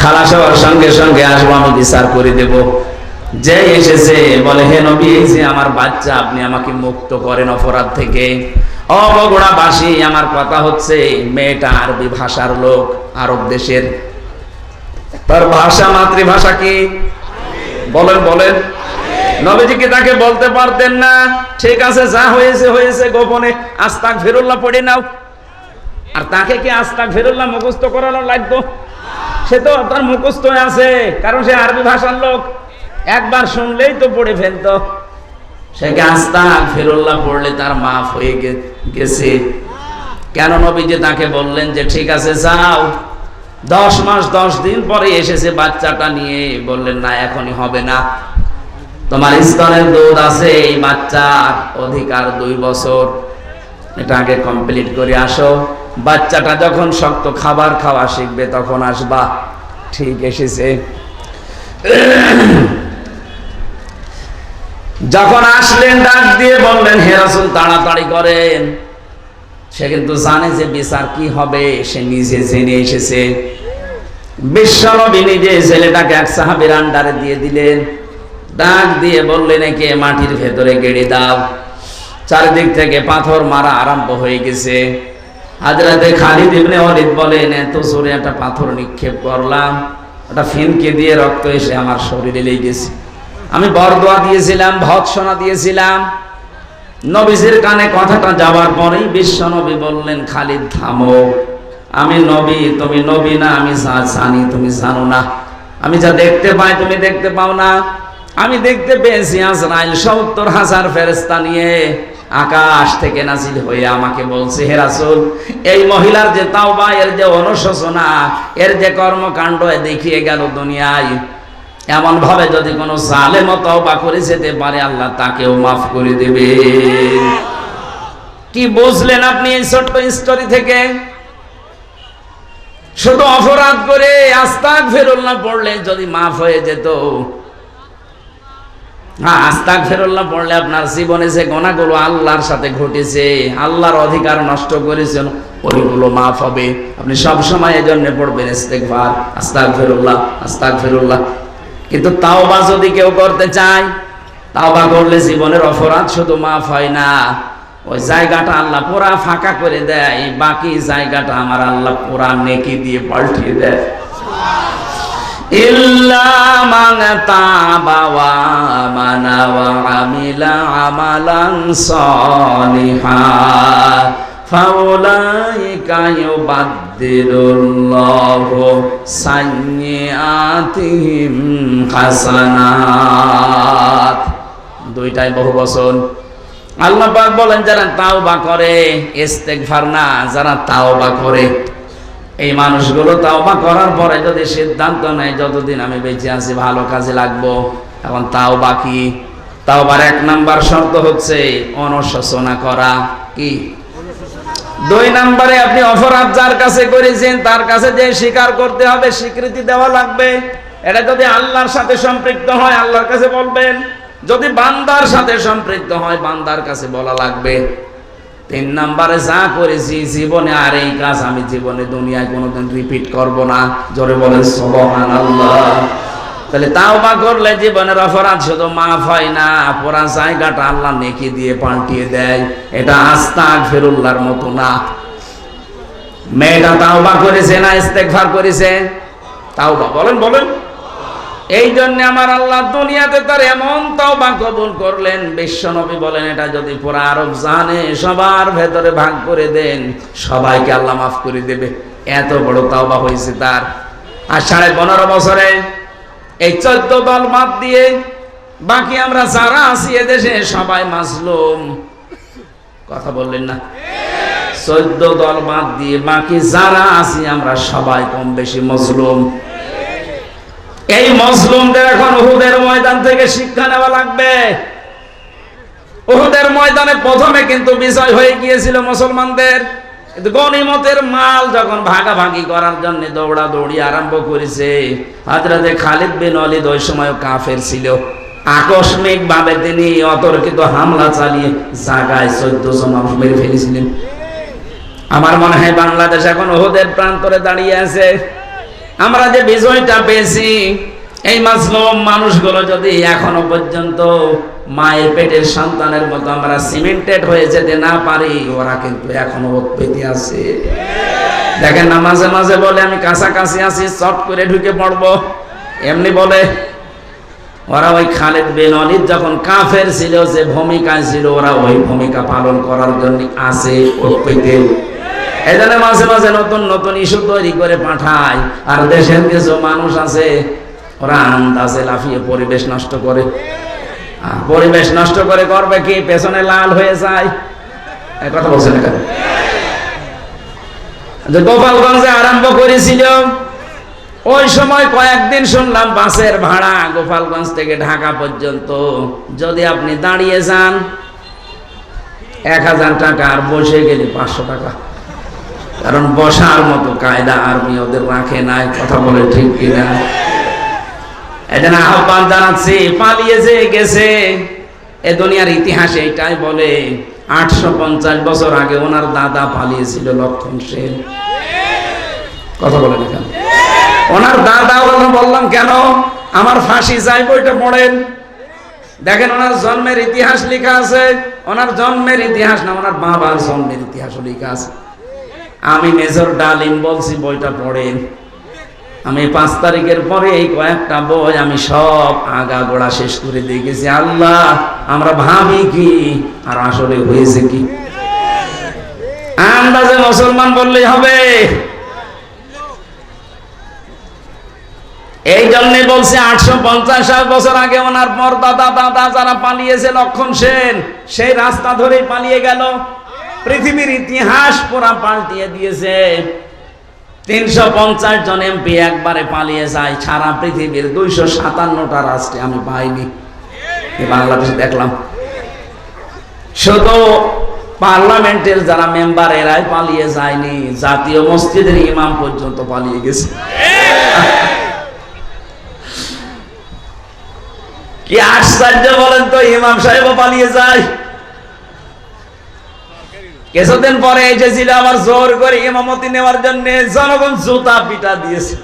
খালাস হওয়ার সঙ্গে সঙ্গে আসবো, আমি বিচার করে দেব। যে এসেছে বলে, হে নবী, এই যে আমার বাচ্চা, আপনি আমাকে মুক্ত করেন অপরাধ থেকে। ও বগুড়াবাসী, আমার কথা হচ্ছে, মেয়েটা আরবি ভাষার লোক, আরব দেশের। তার ভাষা, মাতৃভাষা কি? বলেন বলেন। নবীজিকে তাকে বলতে পারতেন না, ঠিক আছে যা হয়েছে হয়েছে, গোপনে আস্তাগফিরুল্লাহ পড়ে নাও। আর তাকে কি আস্তাগফিরুল্লাহ মুখস্থ করানো লাগতো? সে তো তার মুখস্থ আছে, কারণ সে আরবি ভাষার লোক, একবার শুনলেই তো পড়ে ফেলতো। সে আস্তাগফিরুল্লাহ পড়লে তার মাফ হয়ে গেছে। কেন নবীজি তাকে বললেন যে ঠিক আছে যাও? 10 মাস 10 দিন পরে এসেছে বাচ্চাটা নিয়ে, বললেন না এখনই হবে না, তোমার স্তনের দুধ আছে, এই বাচ্চার অধিকার 2 বছর, এটা আগে কমপ্লিট করে আসো। বাচ্চাটা যখন শক্ত খাবার খাওয়া শিখবে তখন আসবা। ঠিক এসেছে। যখন আসলেন ডাক দিয়ে বললেন, হে রাসূল তাড়াতাড়ি করেন। সে কিন্তু জানে যে বিচার কি হবে, সে নিজে জেনে এসেছে। বিশ্বনবী নিজে ছেলেটাকে এক সাহাবীর আন্ডারে দিয়ে দিলেন। ডাক দিয়ে বললেন, একে মাটির ভেতরে গেড়ে দাও। চারিদিক থেকে পাথর মারা আরম্ভ হয়ে গেছে। হযরতে খালিদ ইবনে ওয়ালিদ বলেন, এত জোরে একটা পাথর নিক্ষেপ করলাম, ওটা ফিনকে দিয়ে রক্ত এসে আমার শরীরে লেগে গেছে। আমি বরদোয়া দিয়েছিলাম, ভৎসনা দিয়েছিলাম। নবীজির কানে কথাটা যাবার পরেই বিশ্বনবী বললেন, খালিদ থামো, আমি নবী, তুমি নবী না। আমি যা জানি তুমি জানো না, আমি যা দেখতে পাই তুমি দেখতে পাও না। আমি দেখতে পেয়েছি আজরাইল 70,000 ফেরেশতা নিয়ে আকাশ থেকে নাজিল হয়ে আমাকে বলছে, হে রাসূল, এই মহিলার যে তাওবা, এর যে অনুশোচনা, এর যে কর্মকাণ্ড দেখিয়ে গেল দুনিয়ায়, এমন ভাবে যদি কোনো জালেম তওবা করে যেতে পারে, আল্লাহ তাকেও মাফ করে দেবে। কি বুঝলেন আপনি এই ছোট্ট স্টোরি থেকে? শুধু অপরাধ করে আস্তাগফিরুল্লাহ পড়লে যদি মাফ হয়ে যেত। হ্যাঁ, আস্তাগফিরুল্লাহ পড়লে আপনার জীবনে যে গুনাহগুলো আল্লাহর সাথে ঘটেছে, আল্লাহর অধিকার নষ্ট করেছেন, ওইগুলো মাফ হবে। আপনি সব সময় এজন্য পড়বেন ইস্তেগফার, আস্তাগফিরুল্লাহ, আস্তাগফিরুল্লাহ। কিন্তু তাওবা যদি কেউ করতে চায়, তাওবা করলে জীবনের অপরাধ শুধু মাফ হয় না, ওই জায়গাটা আল্লাহ পুরা ফাঁকা করে দেয়, বাকি জায়গাটা আমার আল্লাহ পুরা নেকি দিয়ে পাল্টিয়ে দেয়। ইল্লা মান তাবা ওয়া আমানা ওয়া আমিলা আমালান সালিহান ফাউলাইকা ইউবাদদিলুল্লাহু সাইয়্যাতিহিম হাসানাত। দুইটাই বহুবচন। আল্লাহ পাক বলেন, যারা তাওবা করে, ইস্তেগফার না, যারা তাওবা করে, এই মানুষগুলো তাওবা করার পরে যদি সিদ্ধান্ত নেয় যতদিন আমি বেঁচে আছি ভালো কাজে লাগবো। এখন তাওবা কি? তাওবার 1 নাম্বার শর্ত হচ্ছে অনুশোচনা করা। কি? 2 নম্বরে আপনি অপরাধ যার কাছে করেছেন তার কাছে যে স্বীকার করতে হবে, স্বীকৃতি দেওয়া লাগবে। এটা যদি আল্লাহর সাথে সম্পৃক্ত হয় আল্লাহর কাছে বলবেন, যদি বান্দার সাথে সম্পৃক্ত হয় বান্দার কাছে বলা লাগবে। 3 নম্বরে যা করেছি জীবনে আর এই কাজ আমি জীবনে দুনিয়ায় কোনোদিন রিপিট করব না। জোরে বলেন সুবহানাল্লাহ। তাহলে তাওবা করলে জীবনের অপরাধ শুধু মাফ হয় না, পুরা জায়গাটা আল্লাহ নেকি দিয়ে পাল্টিয়ে দেয়। এটা আস্তাগফিরুল্লাহর মতো না। মেয়েটা তাওবা করেছে না ইস্তেগফার করেছে? তাওবা। বলেন বলেন। এই জন্য আমার আল্লাহ দুনিয়াতে তার এমন তাওবা কবুল করলেন, বিশ্বনবী বলেন এটা যদি পুরা আরব জানে সবার ভেতরে ভাগ করে দেন, সবাইকে আল্লাহ মাফ করে দেবে। এত বড় তাওবা হয়েছে তার। আর 15.5 বছরে এই 14 দল বাদ দিয়ে বাকি আমরা যারা আছি এদেশে সবাই মাজলুম। কথা বললেন না? 14 দল বাদ দিয়ে বাকি যারা আছি আমরা সবাই কম বেশি মজলুম। এই মজলুমদের এখন উহুদের ময়দান থেকে শিক্ষা নেওয়া লাগবে। উহুদের ময়দানে প্রথমে কিন্তু বিজয় হয়ে গিয়েছিল মুসলমানদের, কিন্তু গনিমতের মাল যখন ভাগাভাগি করার জন্য দৌড়াদৌড়ি আরম্ভ করেছে, হযরতে খালিদ বিন ওয়ালিদ ওই সময় কাফের ছিল। আকস্মিক ভাবে তিনি অতর্কিত হামলা চালিয়ে জায়গায় 14 জন মানুষ মেরে ফেলেছিলেন। আমার মনে হয় বাংলাদেশ এখন উহুদের প্রান্তরে দাঁড়িয়ে আছে। আমরা যে বিজয়টা পেয়েছি, এই মাজলুম মানুষগুলো যদি এখনো পর্যন্ত মায়ের পেটের সন্তানের মতো আমরা সিমেন্টেড হয়ে যেতে না পারি, ওরা কিন্তু এখনো উৎপত্তি আছে। দেখেন না, মাঝে মাঝে বলে আমি কাছাকাছি আছি, চট করে ঢুকে পড়বো, এমনি বলে। ওরা ওই খালিদ বিন ওয়ালিদ যখন কাফের ছিল, যে ভূমিকায় ছিল, ওরা ওই ভূমিকা পালন করার জন্য আছে উৎপত্তি। এই জন্য মাঝে মাঝে নতুন নতুন ইস্যু তৈরি করে পাঠায়। আর দেশের কিছু মানুষ আছে, ওরা আন্দাজে লাফিয়ে পরিবেশ নষ্ট করে। পরিবেশ নষ্ট করে করবে কি, পেছনে লাল হয়ে যায়। এই কথা বলছেন কেন? যে গোপালগঞ্জে আরম্ভ করেছিল, ওই সময় কয়েকদিন শুনলাম বাসের ভাড়া গোপালগঞ্জ থেকে ঢাকা পর্যন্ত যদি আপনি দাঁড়িয়ে যান 1000 টাকা, আর বসে গেলে 500 টাকা। কারণ বসার মতো কায়দা আর্মি ওদের রাখে নাই। কথা বলে ঠিক কিনা? এজন্য আহ্বান জানাচ্ছি, পালিয়েছে গেছে। এ দুনিয়ার ইতিহাসে এটাই বলে 850 বছর আগে ওনার দাদা পালিয়েছিল, লক্ষণ সেন। কথা বলে না কেন? ওনার দাদা, বললাম কেন, আমার ফাঁসি চাই বইটা পড়েন, দেখেন ওনার জন্মের ইতিহাস লেখা আছে। ওনার জন্মের ইতিহাস না, ওনার বাবার জন্মের ইতিহাস লেখা আছে। আমি মেজর ডালিম বলছি, বইটা পড়েন। আমি 5 তারিখের পরে এই কয়েকটা বই আমি সব আগা গোড়া শেষ করে দিয়ে গেছি। আল্লাহ, আমরা ভাবি কি আর আসলে হয়েছে কি? আন্দাজে মুসলমান বললেই হবে। এই জন্য বলছে 850 বছর আগে ওনার পরদাদা দাদা যারা পালিয়েছে, লক্ষণ সেন, সেই রাস্তা ধরেই পালিয়ে গেল। পৃথিবীর ইতিহাস পুরা পাল্টিয়ে দিয়েছে। 350 জন এমপি একবারে পালিয়ে যায়। সারা পৃথিবীর 257টা রাষ্ট্রে আমি পাইনি, বাংলাদেশে দেখলাম। শুধু পার্লামেন্টের যারা মেম্বার এরাই পালিয়ে যায়নি, জাতীয় মসজিদের ইমাম পর্যন্ত পালিয়ে গেছে। কি আশ্চর্য বলেন তো, ইমাম সাহেবও পালিয়ে যায়। কিছুদিন পরে এসেছিল আবার জোর করে ইমামতি নেওয়ার জন্য, জনগণ জুতা পিটা দিয়েছে।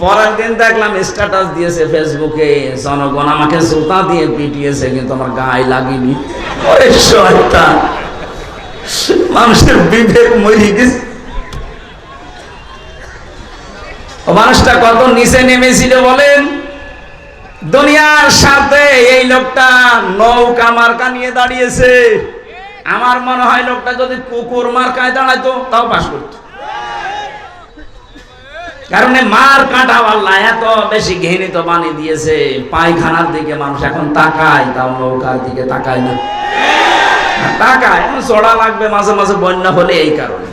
পরের দিন দেখলাম স্ট্যাটাস দিয়েছে ফেসবুকে, জনগণ আমাকে জুতা দিয়ে পিটিয়েছে কিন্তু আমার গায়ে লাগেনি। ওরে শয়তান, মানুষের বিবেক মরে গেছে। মানুষটা কত নিচে নেমেছিল বলেন। দুনিয়ার সাথে এই লোকটা নৌকা মার্কা নিয়ে দাঁড়িয়েছে। আমার মনে হয় লোকটা যদি কুকুর মার্কায় দাঁড়াইতো তাও পাস করত। কারণ মার কাটা আল্লাহ এত বেশি ঘৃণিত বানিয়ে দিয়েছে, পায়খানার দিকে মানুষ এখন তাকায়, তাও নৌকার দিকে তাকায় না। তাকায়, এখন চড়া লাগবে মাঝে মাঝে বন্যা হলে। এই কারণে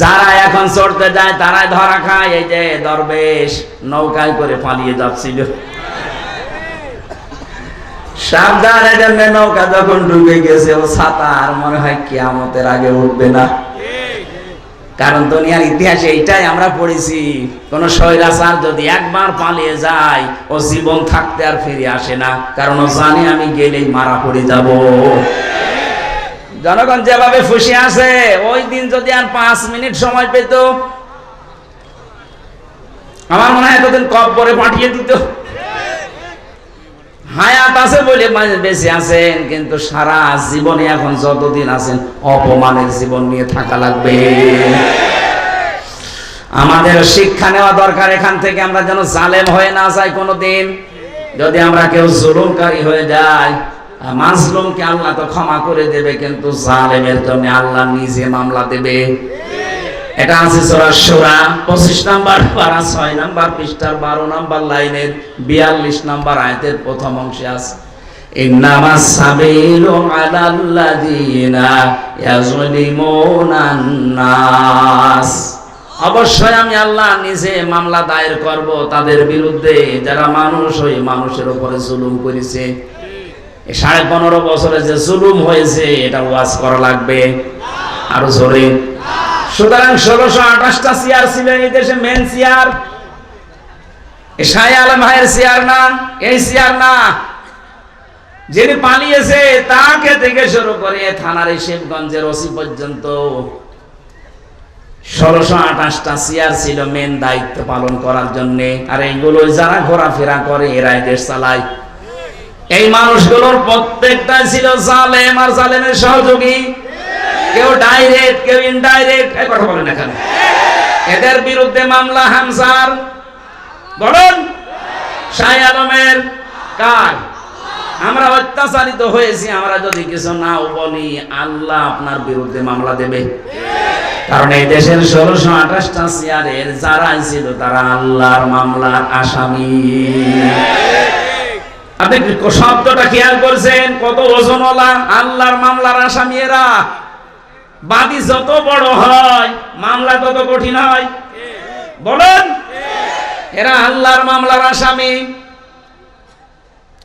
যারা এখন চড়তে যায় তারাই ধরা খায়। এই যে দরবেশ নৌকায় করে পালিয়ে যাচ্ছিল, সাবধান। এজন্য নৌকা যখন ডুবে গেছে, ও ছাতা আর মনে হয় কিয়ামতের আগে উঠবে না। কারণ দুনিয়ার ইতিহাসে এইটাই আমরা পড়েছি, কোন স্বৈরাচার যদি একবার পালিয়ে যায়, ও জীবন থাকতে আর ফিরে আসে না। কারণ ও জানে আমি গেলেই মারা পড়ে যাব। জনগণ যেভাবে ফুসে আছে, ওই দিন যদি আর 5 মিনিট সময় পেত, আমার মনে হয় এতদিন কবরে পাঠিয়ে দিত। হায়াত আছে বলে বেঁচে আছেন, কিন্তু সারা জীবনে এখন যতদিন আছেন অপমানের জীবন নিয়ে থাকা লাগবে। আমাদের শিক্ষা নেওয়া দরকার এখান থেকে, আমরা যেন জালেম হয়ে না যাই কোনোদিন। যদি আমরা কেউ জুলুমকারী হয়ে যাই, মাজলুমকে আল্লাহ তো ক্ষমা করে দেবে, কিন্তু জালেমের জন্য আল্লাহ নিজে মামলা দেবে। এটা আছে সূরা শুরা 25 নাম্বার পারা 6 নাম্বার পৃষ্ঠার 12 নাম্বার লাইনের 42 নাম্বার আয়াতের প্রথম অংশে আছে, ইন্নামাস সাবিলু আলাল্লাযিনা ইয়াজলিমুনান নাস। অবশ্যই আমি আল্লাহ নিজে মামলা দায়ের করব তাদের বিরুদ্ধে যারা মানুষ ওই মানুষের উপরে জুলুম করেছে। 15.5 বছরে যে জুলুম হয়েছে এটা ওয়াজ করা লাগবে আরো জোরে। সুতরাং 1628টা চেয়ার ছিল এই দেশে, মেন চেয়ার শাহ আলম ভাইয়ের চেয়ার না, এই চেয়ার না। যিনি পালিয়েছে তাকে থেকে শুরু করে থানার শিবগঞ্জের ওসি পর্যন্ত 1628টা চেয়ার ছিল মেন দায়িত্ব পালন করার জন্য। আর এইগুলো যারা ঘোরাফেরা করে এরাই দেশ চালায়। এই মানুষগুলোর প্রত্যেকটা ছিল জালেম আর জালেমের সহযোগী, কেউ ডাইরেক্ট কেউ ইনডাইরেক্ট। এই কথা বলেন এখানে। এদের বিরুদ্ধে মামলা হামজার, বলেন শাহ আলমের, কার? আমরা অত্যাচারিত হয়েছি, আমরা যদি কিছু নাও বলি আল্লাহ আপনার বিরুদ্ধে মামলা দেবে। কারণ এই দেশের 1628টা চেয়ারের যারা ছিল তারা আল্লাহর মামলার আসামি। আপনি শব্দটা খেয়াল করছেন? কত ওজনওয়ালা! আল্লাহর মামলার আসামি এরা। বাদী যত বড় হয় মামলা তত কঠিন হয়, বলেন। এরা আল্লাহর মামলার আসামি।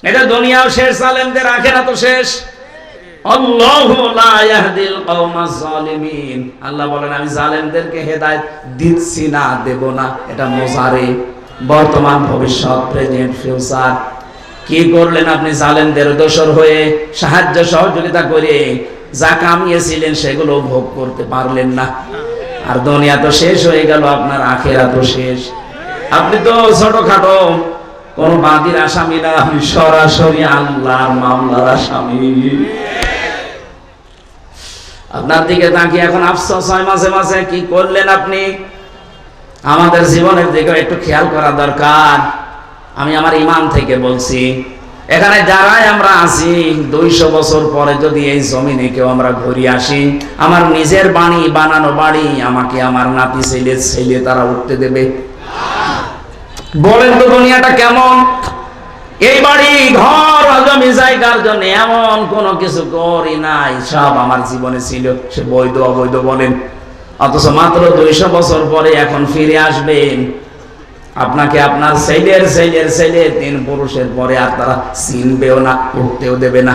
এটা দুনিয়াও শেষ, জালেমদের আখিরাতও শেষ। আল্লাহু লা ইয়াহদিল কওমাজ জালিমিন। আল্লাহ বলেন আমি জালেমদেরকে হেদায়েত দিচ্ছি না, দেব না। এটা মুজারি, বর্তমান, ভবিষ্যৎ, প্রেজেন্ট, ফিউচার। কি করলেন আপনি? জালেমদের দোসর হয়ে সাহায্য সহযোগিতা করে যা কামিয়েছিলেন সেগুলো ভোগ করতে পারলেন না। আর দুনিয়া তো শেষ হয়ে গেল, আপনার আখিরাতও শেষ। আপনি তো ছোটখাটো কোন বাদীর আসামি না, আপনি সরাসরি আল্লাহর মামলার আসামি। আপনার দিকে তাকিয়ে এখন আফসোস হয় মাঝে মাঝে, কি করলেন আপনি? আমাদের জীবনের দিকে একটু খেয়াল করা দরকার। আমি আমার ইমান থেকে বলছি, এখানে যারাই আমরা আছি 200 বছর পরে যদি এই জমিনে কেউ আমরা ঘুরে আসি, আমার নিজের বাড়ি, বানানো বাড়ি, আমাকে আমার নাতি ছেলে তারা উঠতে দেবে? বলেন তো দুনিয়াটা কেমন? এই বাড়ি ঘর জমি জায়গার জন্য এমন কোনো কিছু করি নাই, সব আমার জীবনে ছিল, সে বৈধ অবৈধ বলেন। অথচ মাত্র 200 বছর পরে এখন ফিরে আসবেন, আপনাকে আপনার ছেলের 3 পুরুষের পরে আর তারা চিনবেও না, উঠতেও দেবে না।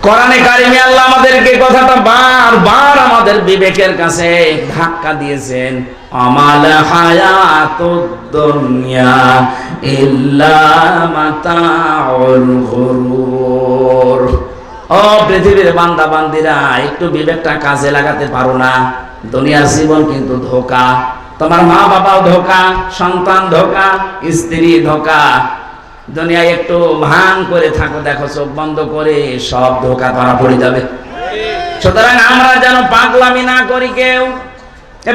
কোরআনে কারিমে আল্লাহ আমাদেরকে কথাটা বারবার আমাদের বিবেকের কাছে ধাক্কা দিয়েছেন। আমাল হায়াতুদ দুনিয়া ইল্লা মাতাউল গুরুর। ও পৃথিবীর বান্দা বান্দিরা, একটু বিবেকটা কাজে লাগাতে পারো না? দুনিয়ার জীবন কিন্তু ধোঁকা। তোমার মা বাবাও ধোঁকা, সন্তান ধোঁকা, স্ত্রী ধোঁকা। দুনিয়ায় একটু ভান করে থাকো, দেখো চোখ বন্ধ করে, সব ধোঁকা ধরা পড়ে যাবে। সুতরাং আমরা যেন পাগলামি না করি কেউ।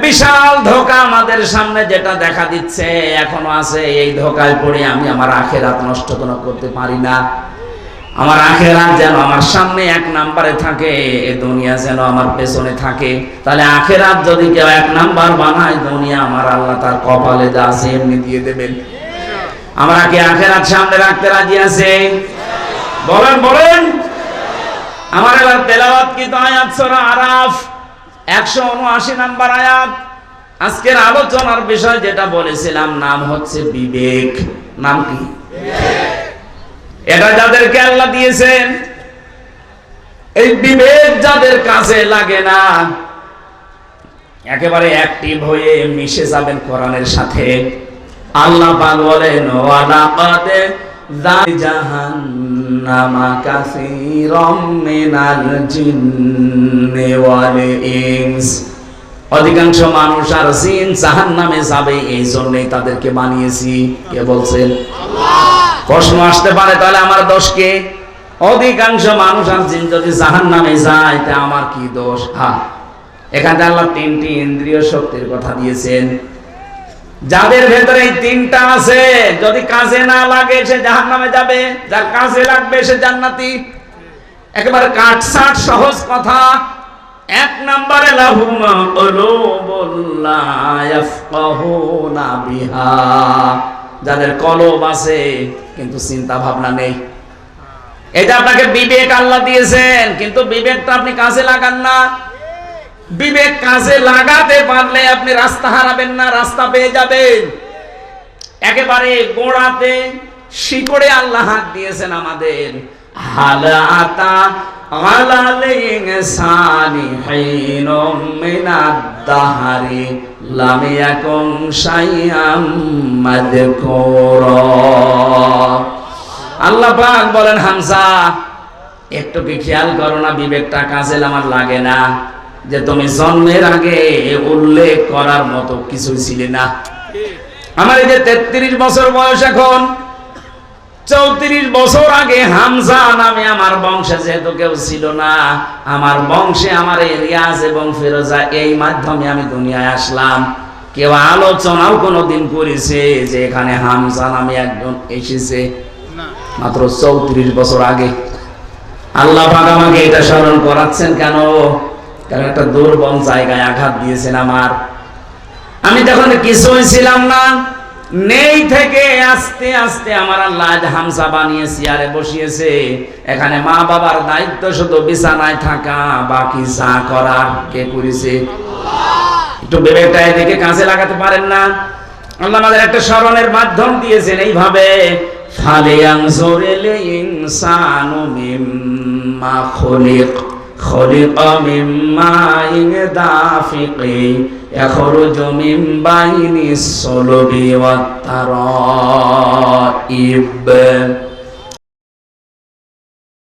বিশাল ধোঁকা আমাদের সামনে যেটা দেখা দিচ্ছে, এখনো আছে। এই ধোঁকায় পড়ে আমি আমার আখিরাত নষ্ট করতে পারি না। আমার আখিরাত যেন আমার সামনে 1 নম্বরে থাকে, এই দুনিয়া যেন আমার পেছনে থাকে। তাহলে আখিরাত যদি কেউ 1 নাম্বার বানায়, দুনিয়া আমার আল্লাহ তার কপালে যা আছে এমনি দিয়ে দেবেন। আমরা কি আখিরাত সামনে রাখতে রাজি আছে? বলেন বলেন। আমার এবার তেলাওয়াত কি তো আয়াত সূরা আরাফ 179 নম্বর আয়াত। আজকের আলোচনার বিষয় যেটা বলেছিলাম, নাম হচ্ছে বিবেক। নাম কি? এটা যাদেরকে আল্লাহ দিয়েছেন, এই বিবেক যাদের কাজে লাগে না, একেবারে অ্যাক্টিভ হয়ে মিশে যাবেন কোরআনের সাথে। আল্লাহ পাক বলেন ওয়ালাকাদ জাহান্নামা কাসীরাম মিনাল জিন্নি ওয়াল ইনস। অধিকাংশ মানুষ আর জিন জাহান্নামে যাবে, এই জন্যই তাদেরকে বানিয়েছি। কে বলছেন? আল্লাহ। প্রশ্ন আসতে পারে, তাহলে আমার দোষ কি? অধিকাংশ মানুষ আর জিন যদি জাহান্নামে যায়, তা আমার কি দোষ? হ্যাঁ, এখানে আল্লাহ 3টি ইন্দ্রিয় শক্তির কথা দিয়েছেন। যাদের ভেতরে এই 3টা আছে, যদি কাজে না লাগে সে জাহান্নামে যাবে, যার কাজে লাগবে সে জান্নাতি। একেবারে কাটছাট সহজ কথা। 1 নম্বরে লাহুম কুলুবুল লা ইয়াফকাহুনা বিহা, যাদের কলব আছে কিন্তু চিন্তা ভাবনা নেই। এটা আপনাকে বিবেক আল্লাহ দিয়েছেন, কিন্তু বিবেকটা আপনি কাজে লাগান না। বিবেক কাজে লাগাতে পারলে আপনি রাস্তা হারাবেন না, রাস্তা পেয়ে যাবেন। একেবারে গোড়াতে শিকড়ে আল্লাহ হাত দিয়েছেন আমাদের। হালাতা আলাল ইনসানি হিনুম মিনাদ দাহরি লাম ইয়াকুন শাইআম মাযকুরা। আল্লাহ পাক বলেন, হামজা একটু কি খেয়াল করো না? বিবেকটা কাজে আমার লাগে না। যে তুমি জন্মের আগে উল্লেখ করার মতো কিছু ছিলে না। আমার এই যে 33 বছর বয়স, এখন 34 বছর আগে হামজা নামে আমার বংশে যেহেতু কেউ ছিল না, আমার বংশে আমার এই রিয়াজ এবং ফিরোজা এই মাধ্যমে আমি দুনিয়ায় আসলাম। কেউ আলোচনাও কোনোদিন করেছে যে এখানে হামজা নামে একজন এসেছে? মাত্র 34 বছর আগে। আল্লাহ পাক আমাকে এটা স্মরণ করাচ্ছেন কেন? কারণ একটা দুর্বল জায়গায় আঘাত দিয়েছেন আমার। আমি তখন কিছুই ছিলাম না, নেই থেকে আস্তে আস্তে আমার আল্লাহ হামজা বানিয়ে চেয়ারে বসিয়েছে। এখানে মা বাবার দায়িত্ব শুধু বিছানায় থাকা, বাকি যা করার কে করেছে? একটু বিবেকটা এদিকে কাজে লাগাতে পারেন না? আল্লাহ আমাদের একটা স্মরণের মাধ্যম দিয়েছেন এইভাবে, ফালিয়ানজুরিল ইনসানু মিম্মা খুলিক খুলিকা মিম্মা দাফিকি ইয়াখরুজু মিন বাইনিস সুলবি ওয়াত তারাইব।